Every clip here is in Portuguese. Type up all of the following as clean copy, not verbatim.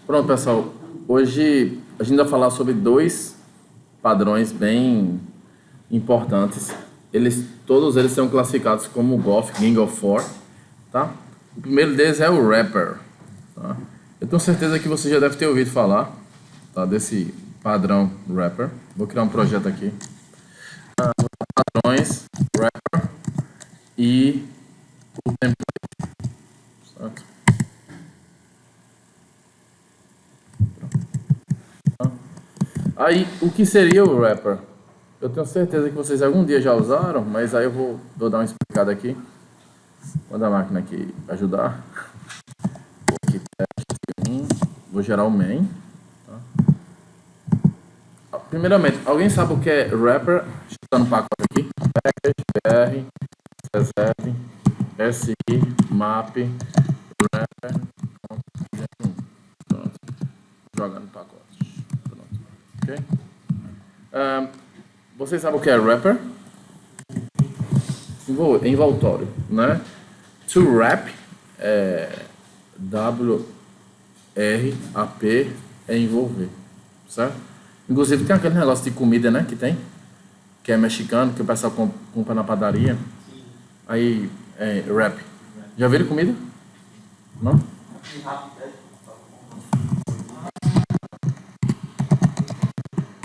Pronto, pessoal. Hoje a gente vai falar sobre dois padrões bem importantes. Todos eles são classificados como Gothic, Gang of Four, tá? O primeiro deles é o Rapper, tá? Eu tenho certeza que você já deve ter ouvido falar, tá, desse padrão Rapper. Vou criar um projeto aqui. Padrões, Rapper e o template, certo? Aí, o que seria o Rapper? Eu tenho certeza que vocês algum dia já usaram, mas aí eu vou dar uma explicada aqui. Vou dar a máquina aqui ajudar. Vou aqui, teste 1. Vou gerar o main. Tá? Primeiramente, alguém sabe o que é Rapper? Está no pacote aqui. Package, BR, CSF, SI, map, Rapper. Pronto. Joga no pacote. Pronto. Ok? Vocês sabem o que é Rapper? Envoltório, né? To wrap é W-R-A-P, é envolver, certo? Inclusive tem aquele negócio de comida, né, que é mexicano, que o pessoal compra na padaria. Aí, wrap. Já viram comida? Não?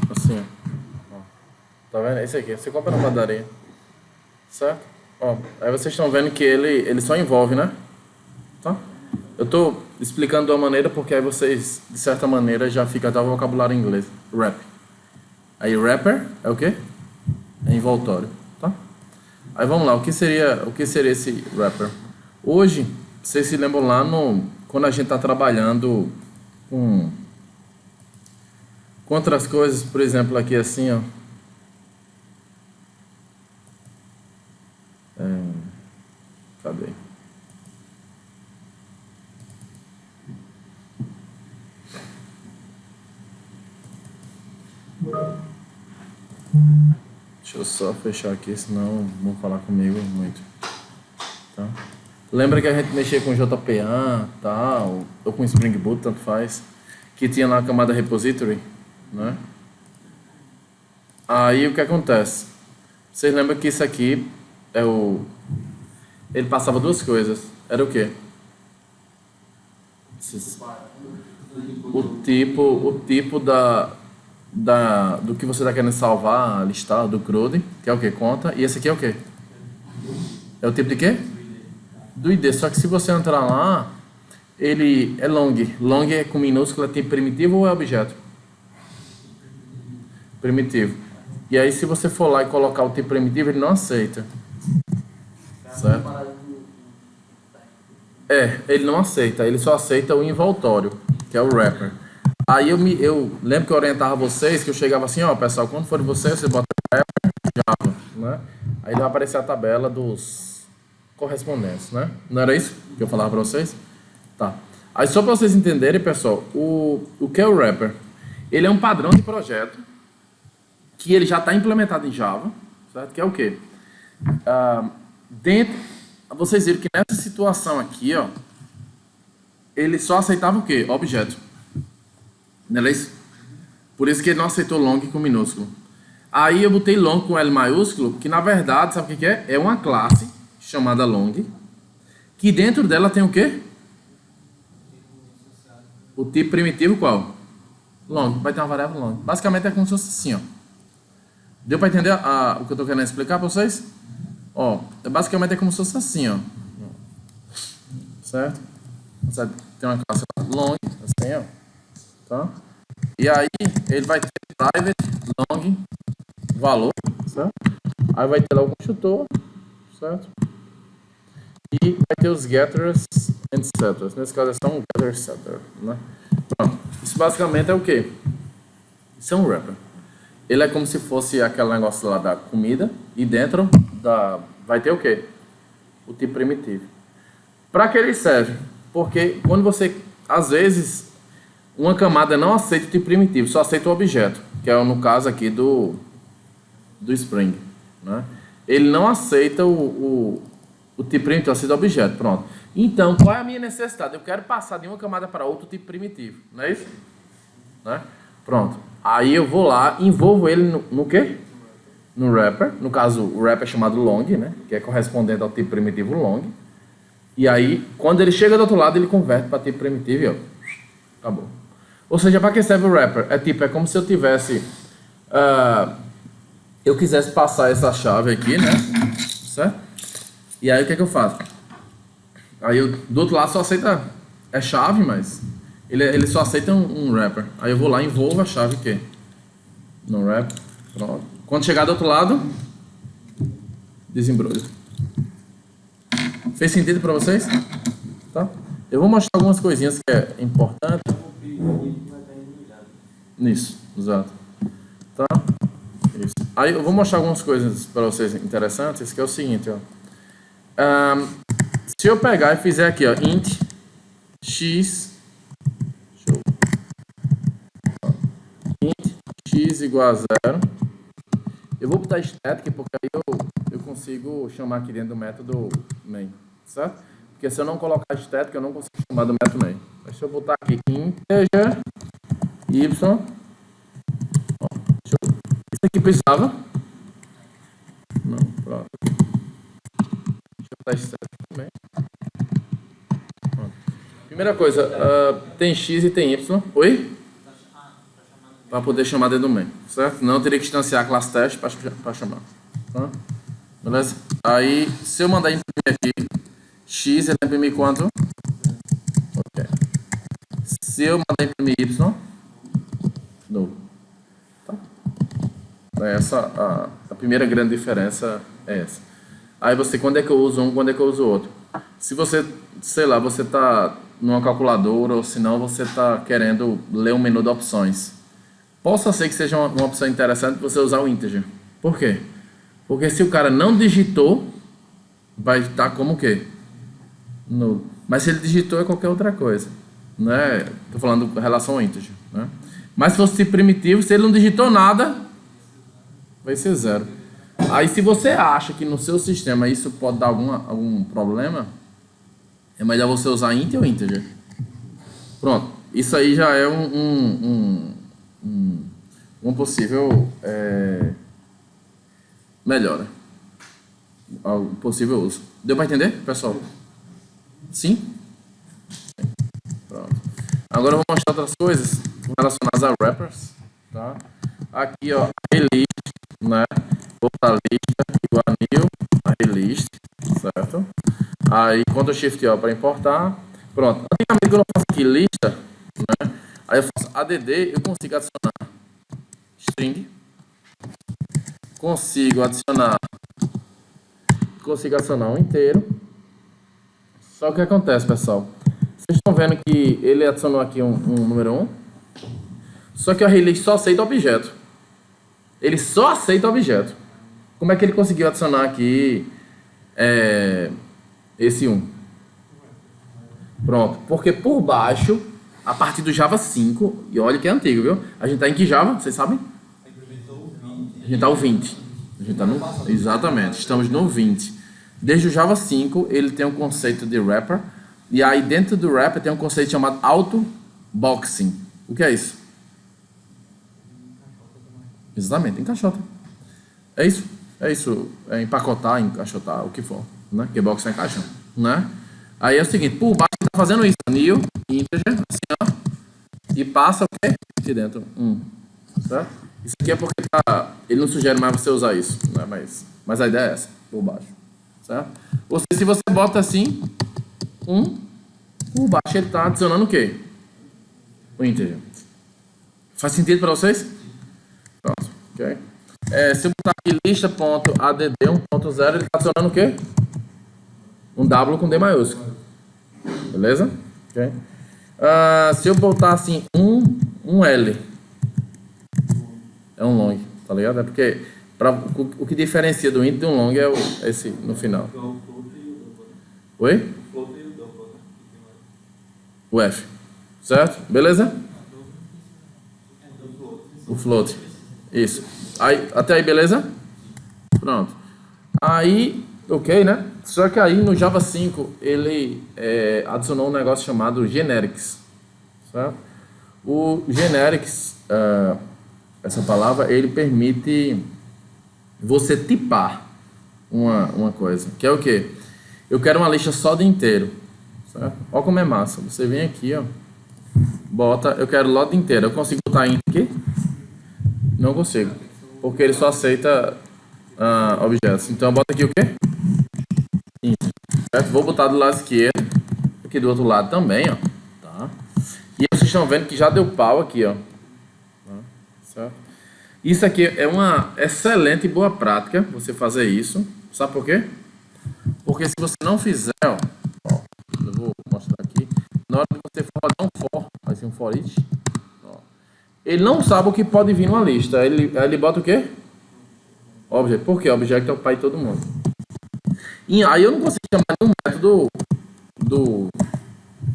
Assim, ó. Tá vendo? Esse aqui, você compra na padaria, certo? Ó, aí vocês estão vendo que ele só envolve, né? Tá? Eu tô explicando de uma maneira porque aí vocês, de certa maneira, já fica até o vocabulário em inglês. Wrap. Aí rapper é o quê? É envoltório, tá? Aí vamos lá, o que seria esse rapper? Hoje, vocês se lembram lá quando a gente tá trabalhando com outras coisas, por exemplo, aqui assim, ó. Cadê? Deixa eu só fechar aqui, senão vão falar comigo muito. Tá? Lembra que a gente mexia com JPA, tal, ou com Spring Boot, tanto faz, que tinha lá a camada repository, né? Aí o que acontece? Vocês lembram que isso aqui ele passava duas coisas. Era o quê? O tipo do que você está querendo salvar, listar, do CRUD, que é o quê? Conta. E esse aqui é o quê? É o tipo de quê? Do ID. Só que se você entrar lá, ele é long. Long é com minúscula, tipo primitivo ou é objeto? Primitivo. E aí se você for lá e colocar o tipo primitivo, ele não aceita. Certo? Ele não aceita, ele só aceita o envoltório, que é o wrapper. Aí eu lembro que eu orientava vocês, que eu chegava assim, ó, pessoal, quando for de vocês, você bota wrapper, Java, né? Aí vai aparecer a tabela dos correspondentes, né? Não era isso que eu falava para vocês? Tá. Aí só para vocês entenderem, pessoal, o que é o wrapper? Ele é um padrão de projeto que ele já está implementado em Java, certo? Que é o quê? Vocês viram que nessa situação aqui, ó, ele só aceitava o quê? Objeto. Não é isso? Por isso que ele não aceitou long com minúsculo. Aí eu botei long com L maiúsculo, que na verdade, sabe o que é? É uma classe chamada long, que dentro dela tem o quê? O tipo primitivo qual? Long. Vai ter uma variável long. Basicamente é como se fosse assim, ó. Deu para entender o que eu estou querendo explicar para vocês? Ó, basicamente é como se fosse assim, ó. Certo? Tem uma classe long, assim, ó. Tá? E aí ele vai ter private, long, valor, certo? Aí vai ter lá o construtor, certo? E vai ter os getters and setters. Nesse caso é só um getter setter, né? Pronto. Isso basicamente é o quê? Isso é um wrapper. Ele é como se fosse aquele negócio lá da comida e dentro vai ter o quê? O tipo primitivo. Para que ele serve? Porque quando você, às vezes, uma camada não aceita o tipo primitivo, só aceita o objeto, que é no caso aqui do Spring, né? Ele não aceita o tipo primitivo, aceita o objeto, pronto. Então, qual é a minha necessidade? Eu quero passar de uma camada para outra tipo primitivo, não é isso? Né? Pronto. Aí eu vou lá, envolvo ele no quê? No wrapper. No caso, o wrapper é chamado long, né? Que é correspondente ao tipo primitivo long. E aí, quando ele chega do outro lado, ele converte para tipo primitivo e ó, acabou. Ou seja, para que serve o wrapper? É como se eu tivesse... eu quisesse passar essa chave aqui, né? Certo? E aí, o que é que eu faço? Aí, do outro lado, só aceita... É chave, mas... Ele só aceita um wrapper. Aí eu vou lá e envolvo a chave aqui. No wrapper. Pronto. Quando chegar do outro lado, desembrulho. Fez sentido para vocês? Tá? Eu vou mostrar algumas coisinhas que é importante. Nisso, exato. Tá? Isso. Aí eu vou mostrar algumas coisas para vocês interessantes, que é o seguinte, ó. Se eu pegar e fizer aqui, ó, int x, int x igual a 0, eu vou botar static porque aí eu consigo chamar aqui dentro do método main, certo? Porque se eu não colocar static, eu não consigo chamar do método main. Mas se eu botar aqui integer y, isso aqui precisava? Não, pronto. Deixa eu botar static também. Pronto. Primeira coisa, tem x e tem y. Oi? Para poder chamar dentro do main, certo? Não, eu teria que instanciar a classe teste para chamar. Tá? Beleza? Aí, se eu mandar imprimir aqui x, ele vai imprimir quanto? Ok. Se eu mandar imprimir y, novo. Tá? Essa, a primeira grande diferença é essa. Aí você, quando é que eu uso um, quando é que eu uso o outro? Se você, sei lá, você está numa calculadora ou se não, você está querendo ler um menu de opções. Possa ser que seja uma opção interessante você usar o integer. Por quê? Porque se o cara não digitou, vai estar como o quê? Nulo. Mas se ele digitou é qualquer outra coisa. Né? Estou falando em relação ao integer. Né? Mas se fosse primitivo, se ele não digitou nada, vai ser 0. Aí se você acha que no seu sistema isso pode dar algum problema, é melhor você usar int ou integer. Pronto. Isso aí já é um possível melhora. Um possível uso. Deu para entender, pessoal? Sim? Pronto. Agora eu vou mostrar outras coisas relacionadas a wrappers. Tá? Aqui, ó, relist, né? Vou botar lista igual a new, a relist, certo? Aí, Ctrl Shift O para importar. Pronto. Antigamente, quando eu faço aqui lista, né? Aí eu faço add, eu consigo adicionar string, consigo adicionar um inteiro. Só que o que acontece, pessoal? Vocês estão vendo que ele adicionou aqui um número 1, só que o release só aceita objeto. Ele só aceita objeto. Como é que ele conseguiu adicionar aqui esse 1? Pronto, porque por baixo, a partir do Java 5, e olha que é antigo, viu? A gente tá em que Java? Vocês sabem? A gente tá no 20. A gente tá no... Exatamente, estamos no 20. Desde o Java 5, ele tem um conceito de wrapper, e aí dentro do wrapper tem um conceito chamado auto-boxing. O que é isso? Exatamente, encaixota. É isso. É empacotar, encaixotar, o que for, né? Que box é encaixa, né? Aí é o seguinte, por baixo tá fazendo isso, new, integer, assim, ó, e passa o quê? Aqui dentro, certo? Isso aqui é porque ele não sugere mais você usar isso, né? Mas a ideia é essa, por baixo, certo? Ou seja, se você bota assim, por baixo ele tá adicionando o quê? O integer. Faz sentido para vocês? Pronto, ok? Se eu botar aqui lista.add 1.0, ele está adicionando o quê? Um W com D maiúsculo. Beleza? Okay. Se eu botar assim um L, é um long, tá ligado? É porque o que diferencia do int de um long é esse no final. Oi? O F. Certo? Beleza? O float. Isso. Aí, até aí, beleza? Pronto. Aí, ok, né? Só que aí no Java 5 ele adicionou um negócio chamado generics, certo? O generics, essa palavra, ele permite você tipar uma coisa, que é o quê? Eu quero uma lista só de inteiro, certo? Olha como é massa. Você vem aqui, ó, bota, eu quero lote inteiro. Eu consigo botar int aqui? Não consigo, porque ele só aceita objetos. Então eu boto aqui o quê? Int, certo? Vou botar do lado esquerdo, aqui do outro lado também, ó, tá? E vocês estão vendo que já deu pau aqui, ó, certo? Isso aqui é uma excelente e boa prática, você fazer isso. Sabe por quê? Porque se você não fizer, ó, eu vou mostrar aqui, na hora que você for rodar um for, vai ser um for each, ó, ele não sabe o que pode vir numa lista. Ele bota o quê? Objeto. Por quê? Objeto é o pai de todo mundo. E aí eu não consigo chamar de um método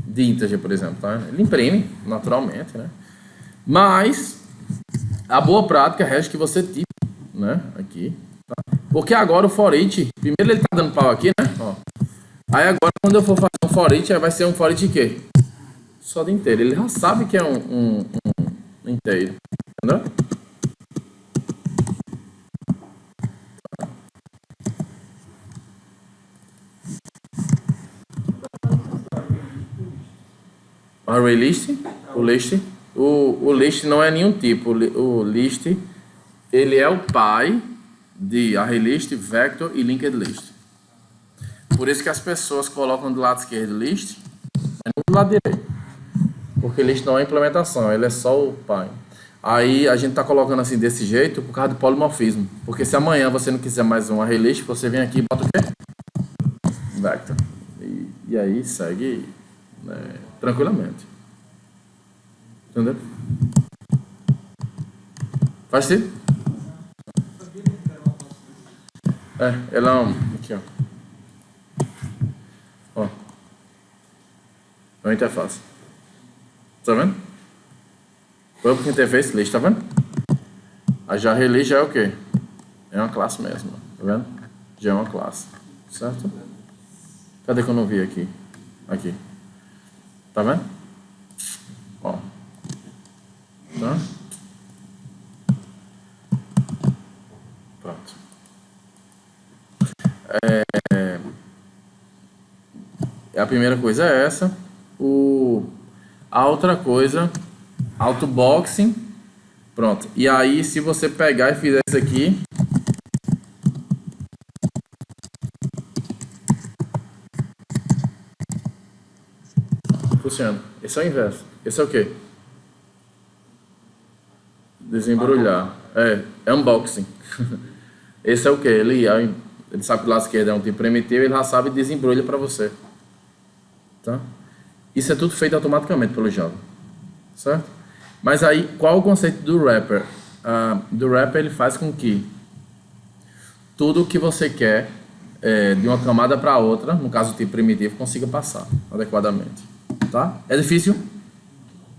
de integer, por exemplo, tá? Ele imprime, naturalmente, né? Mas a boa prática resta que você tipo, né? Aqui, tá? Porque agora o for each, primeiro ele tá dando pau aqui, né? Ó. Aí agora quando eu for fazer um for each, aí vai ser um for each quê? Só de inteiro. Ele já sabe que é um inteiro, entendeu? Array list, o list não é nenhum tipo. O list, ele é o pai de array list, vector e linked list. Por isso que as pessoas colocam do lado esquerdo list, mas não do lado direito. Porque list não é implementação, ele é só o pai. Aí a gente tá colocando assim desse jeito por causa do polimorfismo. Porque se amanhã você não quiser mais um array list, você vem aqui e bota o quê? Vector. E aí segue, né, tranquilamente. Entendeu? Faz sentido? Ela é aqui, ó. Ó. É uma interface. Tá vendo? Foi porque interface list, tá vendo? A já release já é o quê? É uma classe mesmo, tá vendo? Já é uma classe, certo? Cadê que eu não vi aqui? Aqui. Tá vendo? Ó. Tá? Pronto. A primeira coisa é essa. A outra coisa, autoboxing. Pronto. E aí, se você pegar e fizer isso aqui, Luciano, esse é o inverso. Esse é o quê? Desembrulhar. É unboxing. Esse é o quê? Ele sabe que o lado esquerdo é um tipo primitivo, ele já sabe e desembrulha para você. Tá? Isso é tudo feito automaticamente pelo Java. Certo? Mas aí, qual o conceito do wrapper? Do wrapper, ele faz com que tudo que você quer de uma camada para outra, no caso do tipo primitivo, consiga passar adequadamente. Tá? É difícil?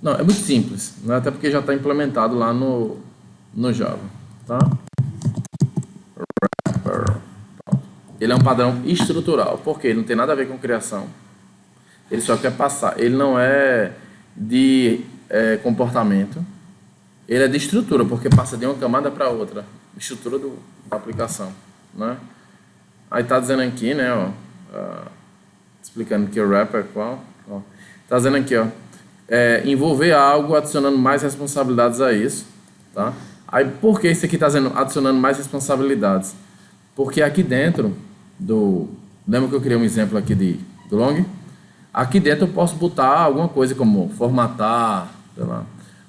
Não, é muito simples, né? Até porque já está implementado lá no Java. Tá? Wrapper. Ele é um padrão estrutural, porque ele não tem nada a ver com criação. Ele só quer passar. Ele não é de comportamento. Ele é de estrutura, porque passa de uma camada para outra. Estrutura da aplicação, né? Aí tá dizendo aqui, né, ó, explicando que o wrapper qual, ó, tá dizendo aqui, ó, envolver algo adicionando mais responsabilidades a isso, tá? Aí por que isso aqui tá dizendo adicionando mais responsabilidades? Porque aqui dentro lembra que eu criei um exemplo aqui do long? Aqui dentro eu posso botar alguma coisa como formatar, sei lá.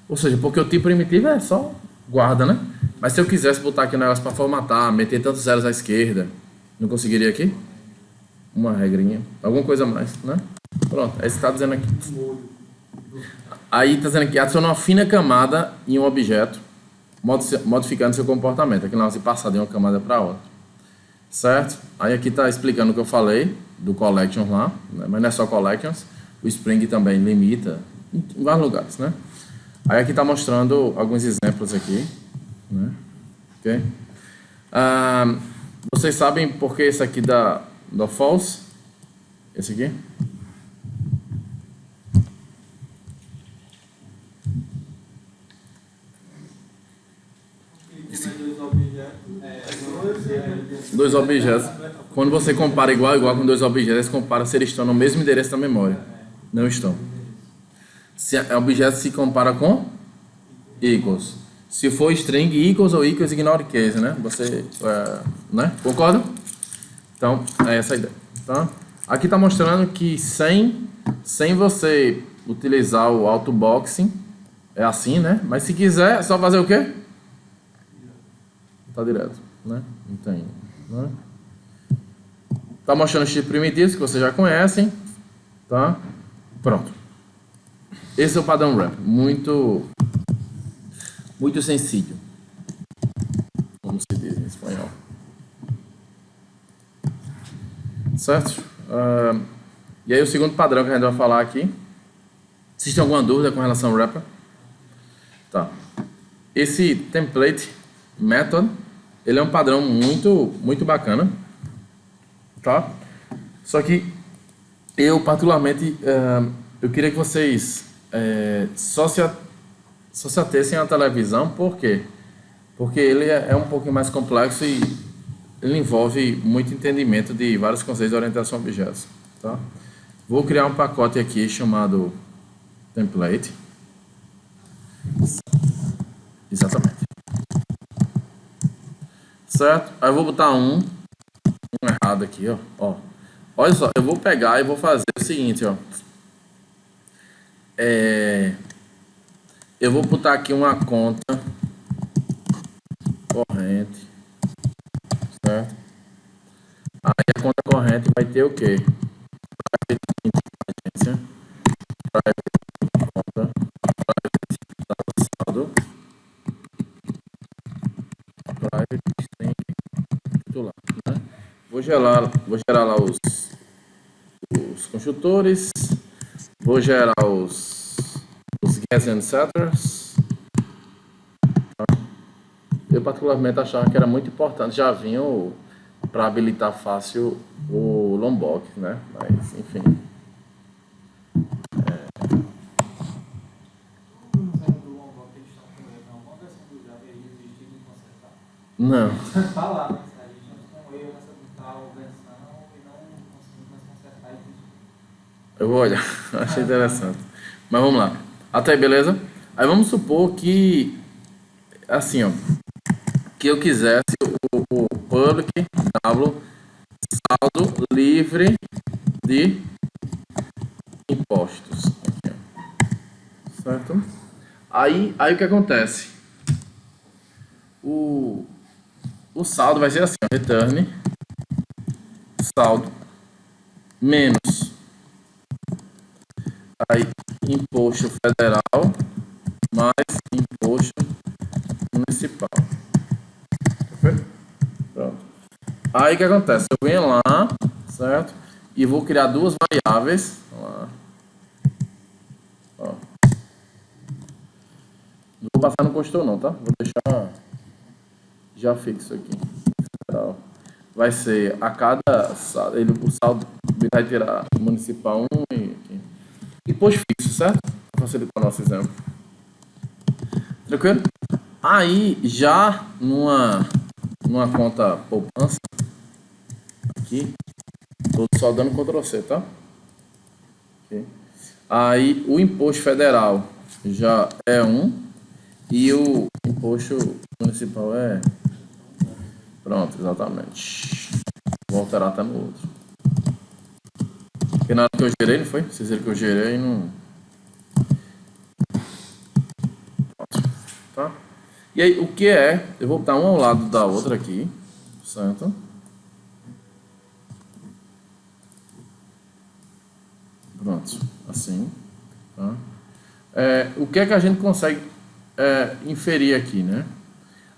Ou seja, porque o tipo primitivo é só guarda, né? Mas se eu quisesse botar aqui um negócio para formatar, meter tantos zeros à esquerda, não conseguiria aqui? Uma regrinha, alguma coisa a mais, né? Pronto, aí você está dizendo aqui. Aí está dizendo aqui, adiciona uma fina camada em um objeto, modificando seu comportamento. Aqui nós vamos passar de uma camada para outra. Certo? Aí aqui está explicando o que eu falei do collections lá, né? Mas não é só collections, o Spring também limita em vários lugares, né? Aí aqui está mostrando alguns exemplos aqui, né? Ok? Vocês sabem por que isso aqui do false. Esse aqui. Dois objetos. Quando você compara igual a igual com dois objetos, você compara se eles estão no mesmo endereço da memória. Não estão. Se objeto se compara com equals. Se for string, equals ou equals, ignore case, né? Você, né? Concorda? Então, é essa a ideia. Tá? Aqui está mostrando que sem você utilizar o autoboxing, é assim, né? Mas se quiser, é só fazer o quê? Tá direto, né? Não tem, né? Tá mostrando os tipos primitivos que vocês já conhecem, tá? Pronto. Esse é o padrão wrap, muito sencillo, como se diz em espanhol. Certo? E aí o segundo padrão que a gente vai falar aqui. Vocês têm alguma dúvida com relação ao wrapper? Tá. Esse template method, ele é um padrão muito bacana, tá? Só que eu particularmente eu queria que vocês só se atessem à televisão. Por quê? Porque ele é um pouquinho mais complexo e ele envolve muito entendimento de vários conceitos de orientação a objetos, tá? Vou criar um pacote aqui chamado template. Exatamente. Certo? Aí eu vou botar um errado aqui, ó. Olha só, eu vou pegar e vou fazer o seguinte, ó. Eu vou botar aqui uma conta corrente, certo? Aí a conta corrente vai ter o quê? Private inteligência, private conta, private dado saldo, private string titular, né? Vou gerar lá os construtores, vou gerar os guess and setters. Eu particularmente achava que era muito importante já vinha para habilitar fácil o Lombok, né? Mas enfim. Não. Tá lá, né? A gente não tem um erro nessa tal versão e não conseguimos mais consertar isso. Eu vou olhar, achei interessante. Mas vamos lá. Até aí, beleza? Aí vamos supor que, assim, ó, que eu quisesse o public w saldo livre de impostos. Aqui, ó. Certo? Aí o que acontece? O saldo vai ser assim, ó, return saldo menos aí imposto federal mais imposto municipal. Perfeito? Pronto. Aí o que acontece? Eu venho lá, certo? E vou criar duas variáveis. Vamos lá. Ó. Não vou passar no construtor não, tá? Vou deixar já fixo aqui. Federal. Vai ser a cada o saldo vai tirar municipal 1 e aqui. Imposto fixo, certo? Para facilitar o nosso exemplo. Tranquilo? Aí, já numa conta poupança, aqui, estou só dando Ctrl C, tá? Okay. Aí, o imposto federal já é 1 e o imposto municipal é... Pronto, exatamente. Vou alterar até no outro. Porque na hora que eu gerei, não foi? Vocês viram que eu gerei e não... Pronto. Tá? E aí, o que é... Eu vou botar um ao lado da outra aqui. Certo? Pronto. Assim. Tá? O que é que a gente consegue inferir aqui, né?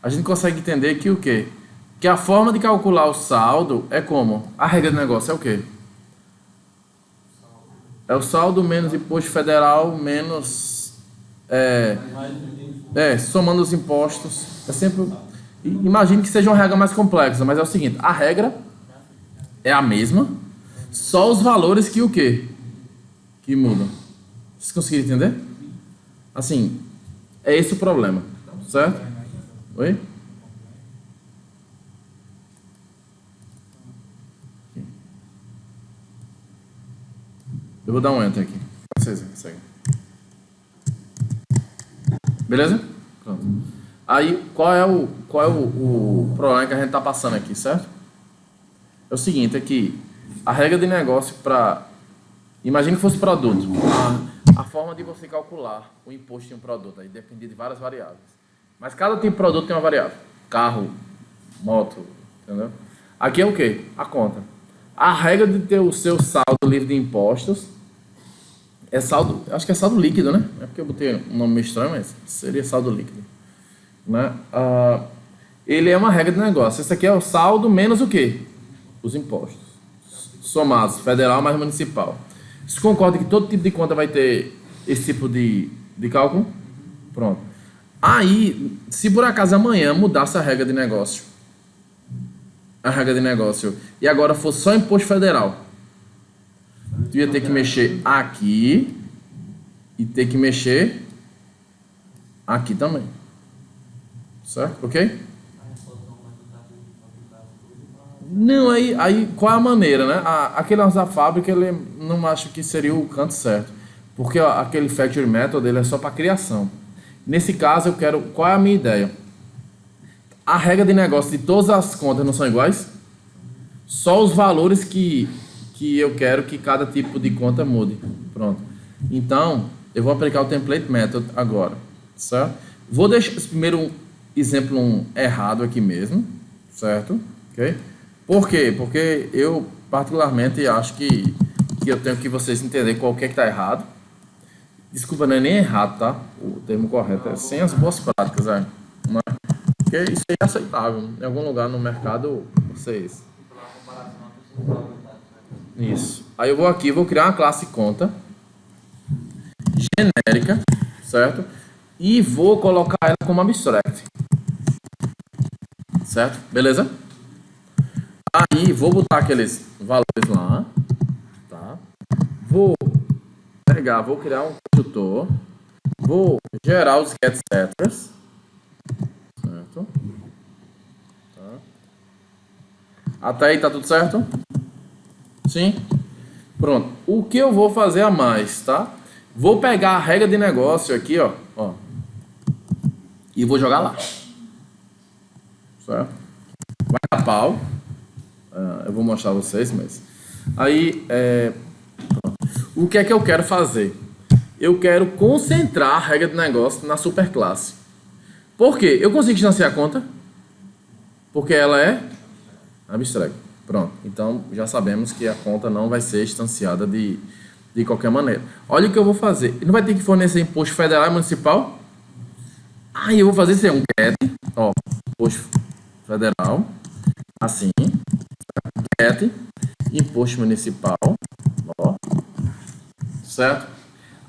A gente consegue entender que o quê? Que a forma de calcular o saldo é como? A regra do negócio é o quê? É o saldo menos imposto federal menos... somando os impostos. É sempre... Imagine que seja uma regra mais complexa, mas é o seguinte, a regra é a mesma, só os valores que o quê? Que mudam. Vocês conseguiram entender? Assim, é esse o problema, certo? Oi? Eu vou dar um enter aqui. Vocês seguem. Beleza? Pronto. Aí, qual é o problema que a gente está passando aqui, certo? É o seguinte, é que a regra de negócio para... Imagine que fosse produto. A forma de você calcular o imposto de um produto aí depende de várias variáveis. Mas cada tipo de produto tem uma variável. Carro, moto, entendeu? Aqui é o quê? A conta. A regra de ter o seu saldo livre de impostos é saldo... Acho que é saldo líquido, né? É porque eu botei um nome meio estranho, mas seria saldo líquido. Né? Ele é uma regra de negócio. Esse aqui é o saldo menos o quê? Os impostos. Somados, federal mais municipal. Você concorda que todo tipo de conta vai ter esse tipo de cálculo? Pronto. Aí, se por acaso amanhã mudasse a regra de negócio, e agora fosse só imposto federal, tu ia ter que mexer aqui e ter que mexer aqui também. Certo? Ok? Não, aí qual é a maneira, né? Aquele da fábrica, ele não acho que seria o canto certo. Porque ó, aquele factory method, ele é só para criação. Nesse caso, eu quero... Qual é a minha ideia? A regra de negócio de todas as contas não são iguais? Só os valores que eu quero que cada tipo de conta mude. Pronto. Então, eu vou aplicar o template method agora. Certo? Vou deixar esse primeiro exemplo errado aqui mesmo. Certo? Ok? Por quê? Porque eu particularmente acho que eu tenho que vocês entenderem qual que é que está errado. Desculpa, não é nem errado, tá? O termo correto é sem as boas práticas, é. Não é? Porque isso é aceitável. Em algum lugar no mercado, vocês... Isso. Aí eu vou aqui, vou criar uma classe conta genérica, certo? E vou colocar ela como abstract. Certo? Beleza? Aí vou botar aqueles valores lá, tá? Vou pegar, vou criar um construtor, vou gerar os get setters, certo? Tá. Até aí tá tudo certo? Sim? Pronto. O que eu vou fazer a mais, tá? Vou pegar a regra de negócio aqui, ó, e vou jogar lá, certo? Vai dar pau. Eu vou mostrar a vocês, mas... Aí, o que é que eu quero fazer? Eu quero concentrar a regra de negócio na superclasse. Por quê? Eu consigo instanciar a conta? Porque ela é abstract. Pronto. Então, já sabemos que a conta não vai ser instanciada de qualquer maneira. Olha o que eu vou fazer. Ele não vai ter que fornecer imposto federal e municipal? Aí eu vou fazer isso aí, um get, ó, imposto federal, assim, get, imposto municipal, ó, certo?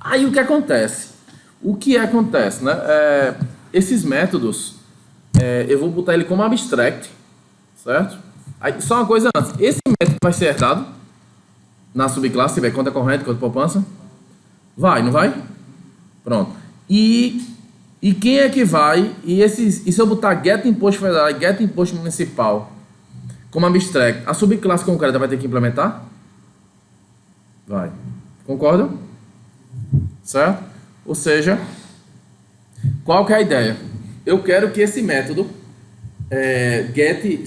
Aí o que acontece? O que acontece, né? Esses métodos, eu vou botar ele como abstract, certo? Aí, só uma coisa antes, esse método vai ser herdado na subclasse, se tiver conta corrente, conta poupança? Vai, não vai? Pronto. E quem é que vai? E se eu botar get imposto federal e get imposto municipal como abstract, a subclasse concreta vai ter que implementar? Vai. Concordam? Certo? Ou seja, qual que é a ideia? Eu quero que esse método get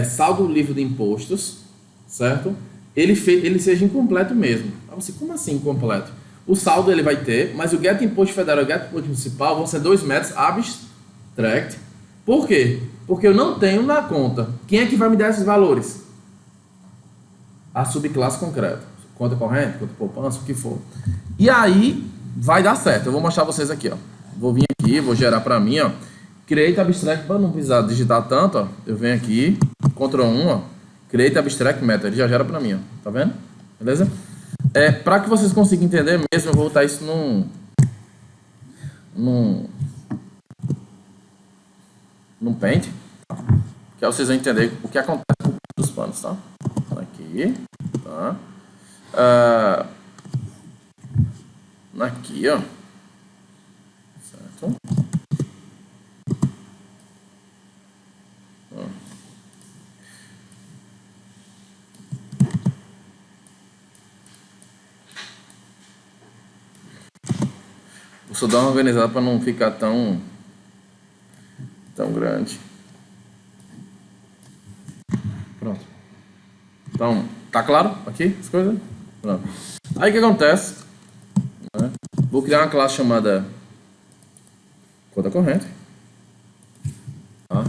saldo livre de impostos, certo? Ele seja incompleto mesmo. Você, como assim incompleto? O saldo ele vai ter, mas o get imposto federal e o get imposto municipal vão ser dois métodos abstract. Por quê? Porque eu não tenho na conta. Quem é que vai me dar esses valores? A subclasse concreta. Conta corrente, conta poupança, o que for. E aí vai dar certo. Eu vou mostrar vocês aqui, ó. Vou vir aqui, vou gerar para mim, ó. Create abstract, para não precisar digitar tanto, ó. Eu venho aqui, Ctrl 1, ó. Create abstract method, ele já gera para mim, ó. Tá vendo? Beleza? Para que vocês consigam entender mesmo, eu vou botar isso num Paint, que aí vocês vão entender o que acontece com os panos, tá? Aqui. aqui, tá? Aqui, ó. Certo? Ó. Vou só dar uma organizada para não ficar tão grande. Pronto. Então, tá claro aqui as coisas? Pronto. Aí o que acontece? Né? Vou criar uma classe chamada conta corrente. Tá?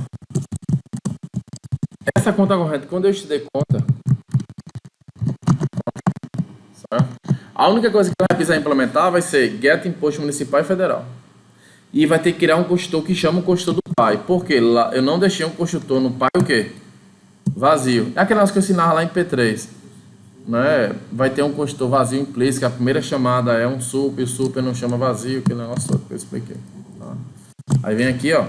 Essa conta corrente, quando eu te dei conta, certo? A única coisa que ela vai precisar implementar vai ser get imposto municipal e federal. E vai ter que criar um construtor que chama o construtor do pai. Porque lá eu não deixei um construtor no pai o quê? Vazio. É aquele negócio que eu ensinava lá em P3. Né? Vai ter um construtor vazio implícito, que a primeira chamada é um super, o super não chama vazio, aquele negócio todo que eu expliquei. Tá? Aí vem aqui, ó.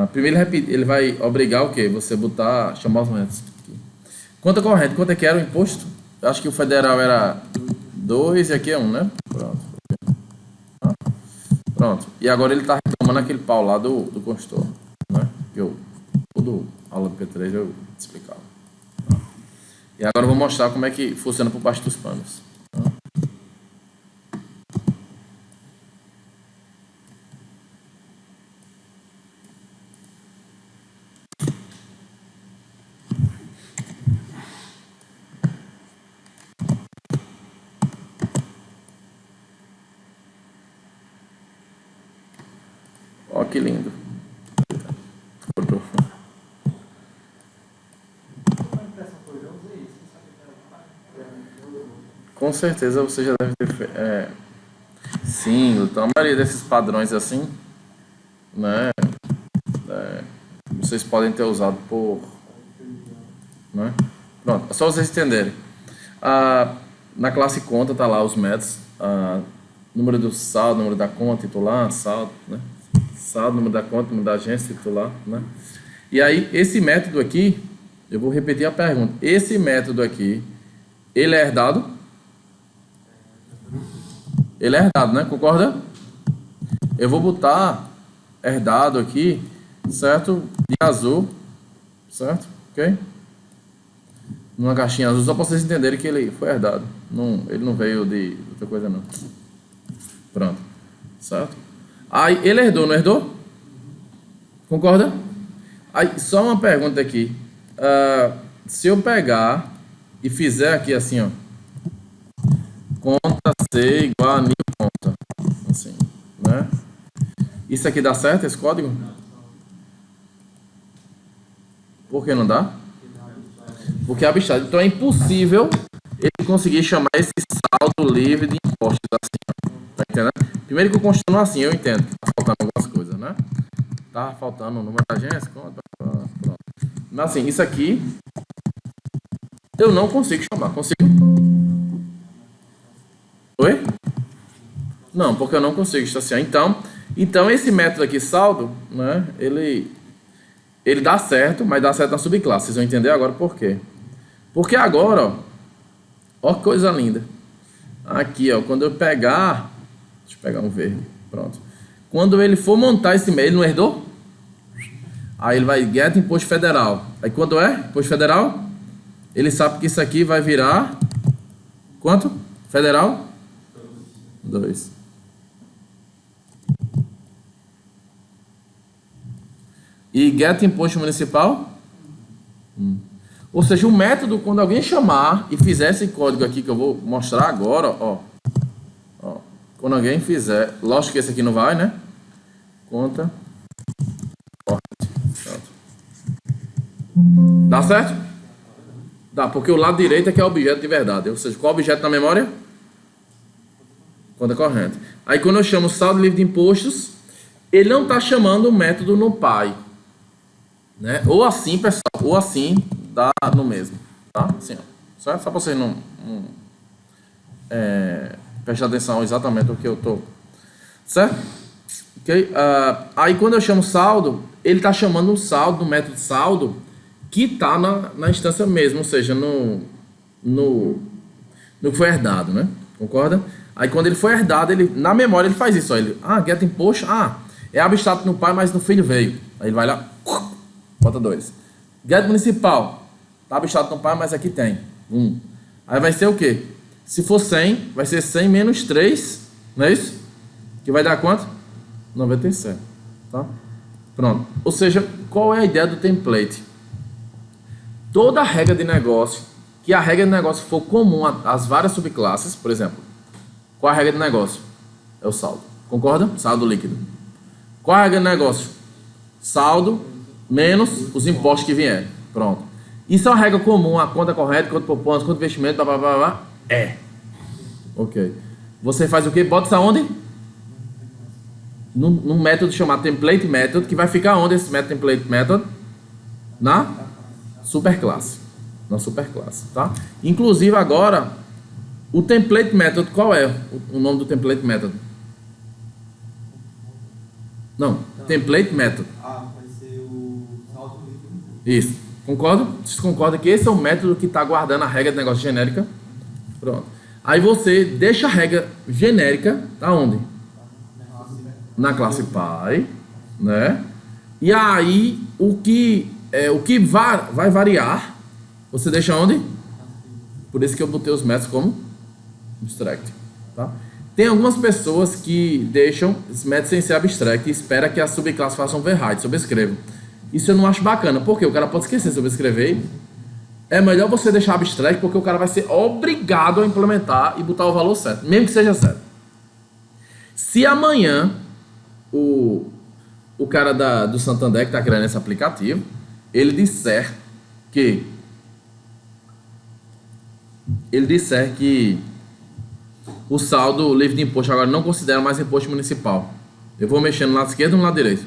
Primeiro ele vai obrigar o quê? Você chamar os métodos. Conta corrente, quanto é que era o imposto? Eu acho que o federal era 2 e aqui é 1, né? Pronto. Pronto. E agora ele está reclamando aquele pau lá do construtor. Né? Toda aula do P3 eu explicava. Tá? E agora eu vou mostrar como é que funciona por baixo dos panos. Tá? Ó, que lindo. Com certeza você já deve ter feito. Sim, então a maioria desses padrões assim, né? Vocês podem ter usado né? Pronto, é só vocês entenderem. Na classe conta tá lá os métodos. Número do saldo, número da conta, titular, saldo, né? Saldo, número da conta, número da agência, titular, né? E aí, esse método aqui, eu vou repetir a pergunta. Esse método aqui, ele é herdado? Ele é herdado, né? Concorda? Eu vou botar herdado aqui, certo? De azul, certo? Ok? Numa caixinha azul, só para vocês entenderem que ele foi herdado. Ele não veio de outra coisa, não. Pronto. Certo? Aí, ele herdou, não herdou? Concorda? Aí, só uma pergunta aqui. Se eu pegar e fizer aqui assim, ó. Conta C igual a new conta. Assim, né? Isso aqui dá certo, esse código? Por que não dá? Porque é abstrato. Então é impossível ele conseguir chamar esse saldo livre de impostos assim. Tá entendendo? Primeiro que eu construo assim, eu entendo que tá faltando algumas coisas, né? Tá faltando o número da agência, conta, pronto. Mas assim, isso aqui eu não consigo chamar. Consigo? Oi? Não, porque eu não consigo distanciar. Então esse método aqui, saldo, né? Ele dá certo, mas dá certo na subclasse. Vocês vão entender agora por quê. Porque agora, ó que coisa linda. Aqui, ó, quando eu pegar... Deixa eu pegar um verde. Pronto. Quando ele for montar esse método, ele não herdou? Aí ele vai get imposto federal. Aí quando é imposto federal, ele sabe que isso aqui vai virar... Quanto? Federal? 2. E get imposto municipal? Ou seja, o método, quando alguém chamar e fizer esse código aqui que eu vou mostrar agora, ó. Quando alguém fizer, lógico que esse aqui não vai, né? Conta. Pronto. Dá certo? Dá, porque o lado direito é que é o objeto de verdade. Ou seja, qual objeto na memória? Conta corrente. Aí quando eu chamo saldo livre de impostos, ele não está chamando o método no pai. Né? Ou assim, pessoal, ou assim dá no mesmo. Tá? Assim, ó. Certo? Só para vocês não prestar atenção exatamente no que eu estou. Certo? Okay? Aí quando eu chamo saldo, ele está chamando o saldo do método saldo que está na instância mesmo, ou seja, no que foi herdado, né? Concorda? Aí quando ele foi herdado, na memória ele faz isso. Ó, get imposto, é abstrato no pai, mas no filho veio. Aí ele vai lá, bota 2. Get municipal, tá abstrato no pai, mas aqui tem 1. Aí vai ser o quê? Se for 100, vai ser 100 menos 3, não é isso? Que vai dar quanto? 97, tá? Pronto. Ou seja, qual é a ideia do template? Toda regra de negócio, que a regra de negócio for comum às várias subclasses, por exemplo, qual é a regra de negócio? É o saldo. Concorda? Saldo líquido. Qual é a regra de negócio? Saldo menos os impostos que vierem. Pronto. Isso é uma regra comum a conta corrente, conta por pontos, conta investimento, blá blá blá blá. É. Ok. Você faz o quê? Bota isso aonde? Num método chamado template method, que vai ficar onde esse método template method? Na superclasse. Na superclasse, tá? Inclusive agora, o template method, qual é o nome do template method? Não, template method. Vai ser o saldo líquido. Isso. Concorda? Vocês concordam que esse é o método que está guardando a regra de negócio genérica? Pronto. Aí você deixa a regra genérica, tá onde? Na classe pai, né? E aí o que vai variar, você deixa onde? Por isso que eu botei os métodos como abstract, tá? Tem algumas pessoas que deixam os métodos sem ser abstract e espera que a subclasse faça um override, sobrescreva. Isso eu não acho bacana, porque o cara pode esquecer de sobrescrever. É melhor você deixar abstract, porque o cara vai ser obrigado a implementar e botar o valor certo, mesmo que seja certo. Se amanhã o cara do Santander que está criando esse aplicativo, ele disser que o saldo livre de imposto agora não considera mais imposto municipal, eu vou mexer no lado esquerdo ou no lado direito?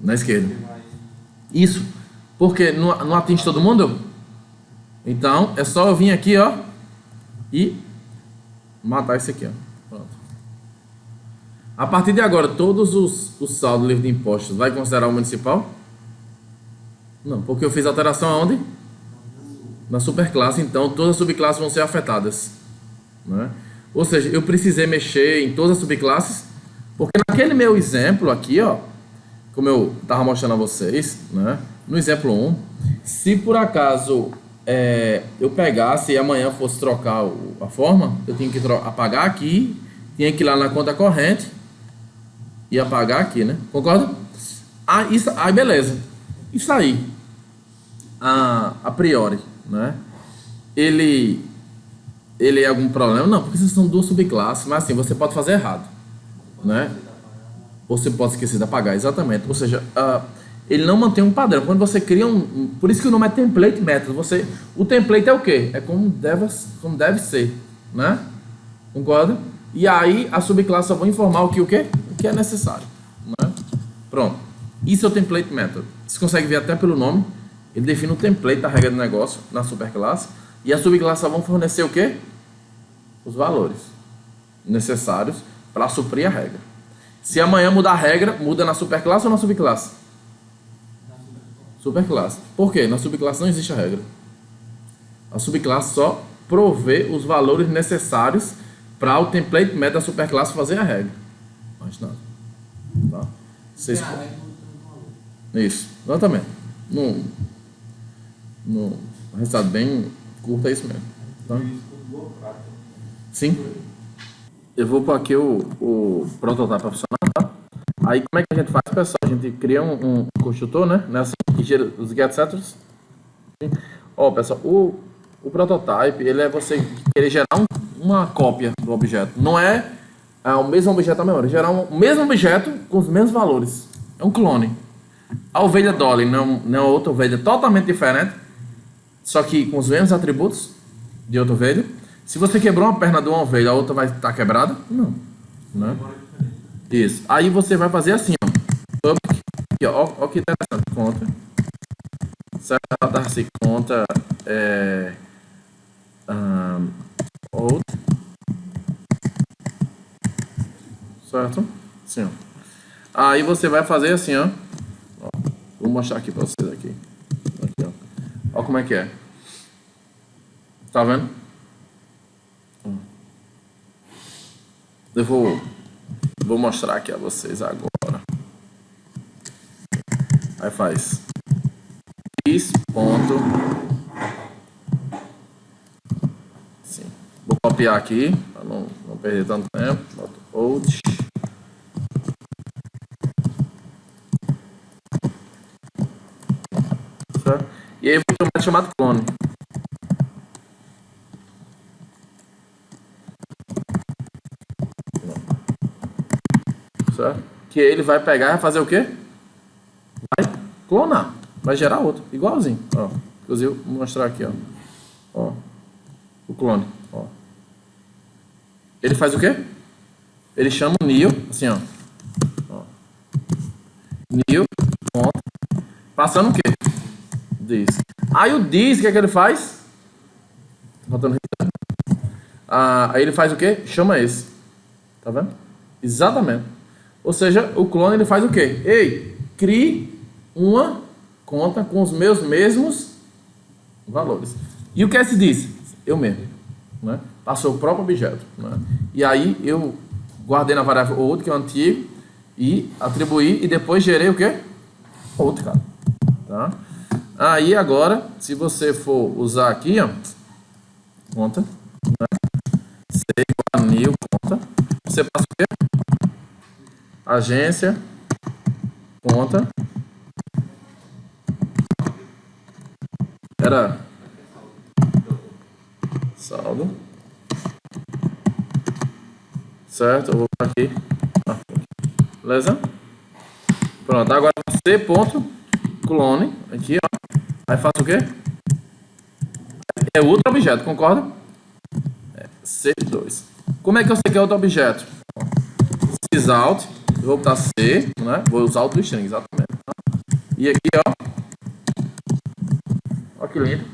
Na esquerda. Isso. Porque não atinge todo mundo? Então, é só eu vir aqui, ó, e matar esse aqui, ó. Pronto. A partir de agora, todos os saldos livres de impostos vai considerar o municipal? Não, porque eu fiz alteração aonde? Na superclasse, então todas as subclasses vão ser afetadas, né? Ou seja, eu precisei mexer em todas as subclasses, porque naquele meu exemplo aqui, ó, como eu estava mostrando a vocês, né? No exemplo 1, se por acaso eu pegasse e amanhã fosse trocar a forma, eu tinha que apagar aqui, tinha que ir lá na conta corrente e apagar aqui, né? Concorda? Aí beleza. Isso aí, a priori, né? Ele é algum problema? Não, porque são duas subclasses, mas assim, você pode fazer errado, né? Você pode esquecer de apagar, exatamente. Ou seja, ele não mantém um padrão. Quando você cria por isso que o nome é template method. O template é o quê? É como deve ser, né? Concorda? E aí a subclasse só vai informar o que é necessário, né? Pronto. Isso é o template method. Você consegue ver até pelo nome. Ele define o template da regra do negócio na superclasse. E as subclasses só vão fornecer o quê? Os valores necessários para suprir a regra. Se amanhã mudar a regra, muda na superclasse ou na subclasse? Superclasse. Por quê? Na subclasse não existe a regra. A subclasse só provê os valores necessários para o template method da superclasse fazer a regra. Mais nada. Tá? Isso, exatamente. No resultado bem curto é isso mesmo. Tá? Sim. Eu vou pôr aqui o prototype para funcionar, tá? Aí como é que a gente faz, pessoal? A gente cria um construtor, né? Nessa que gera os get setters. Ó, pessoal, o prototype, ele é você querer gerar uma cópia do objeto. Não é o mesmo objeto da memória. Gerar o mesmo objeto com os mesmos valores. É um clone. A ovelha Dolly não é outra ovelha totalmente diferente, só que com os mesmos atributos de outra ovelha. Se você quebrou uma perna de uma ovelha, a outra vai estar quebrada? Não. Né? Isso. Aí você vai fazer assim, ó. Public. Aqui, ó que interessante. Conta. Certo? Dar-se conta. Out. Certo? Sim. Aí você vai fazer assim, ó. Vou mostrar aqui pra vocês aqui. Aqui, ó. Ó como é que é. Tá vendo? Eu vou mostrar aqui a vocês agora. Aí faz this ponto. Sim. Vou copiar aqui para não perder tanto tempo. Boto out. Certo? E aí eu vou chamar de chamado clone. Certo? Que ele vai pegar e vai fazer o quê? Vai clonar. Vai gerar outro. Igualzinho. Ó. Inclusive, vou mostrar aqui, ó. Ó. O clone. Ó. Ele faz o quê? Ele chama o new, assim, ó. Ó. New, ponto. Passando o quê? This. Aí o this, o que é que ele faz? Botando aí ele faz o quê? Chama esse. Tá vendo? Exatamente. Ou seja, o clone ele faz o quê? Ei, crie uma conta com os meus mesmos valores. E o que é esse diz? Eu mesmo. Né? Passou o próprio objeto. Né? E aí eu guardei na variável outro, que é o antigo, e atribuí, e depois gerei o quê? Outro, cara. Tá? Aí agora, se você for usar aqui, ó, conta, né? C igual a new, conta, você passa o quê? Agência, conta, era saldo, certo? Eu vou botar aqui, beleza? Pronto, agora C ponto clone, aqui, ó, aí faço o quê? É outro objeto, concorda? É C2. Como é que eu sei que é outro objeto? Sysout, eu vou botar C, né? Vou usar o do string, exatamente. Tá? E aqui, ó. Ó que lindo.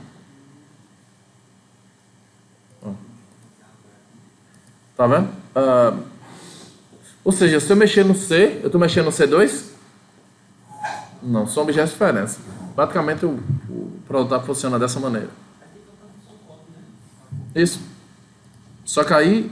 Ó. Tá vendo? Ou seja, se eu mexer no C, eu estou mexendo no C2? Não, são objetos diferentes. Praticamente o protótipo funciona dessa maneira. Isso. Só que aí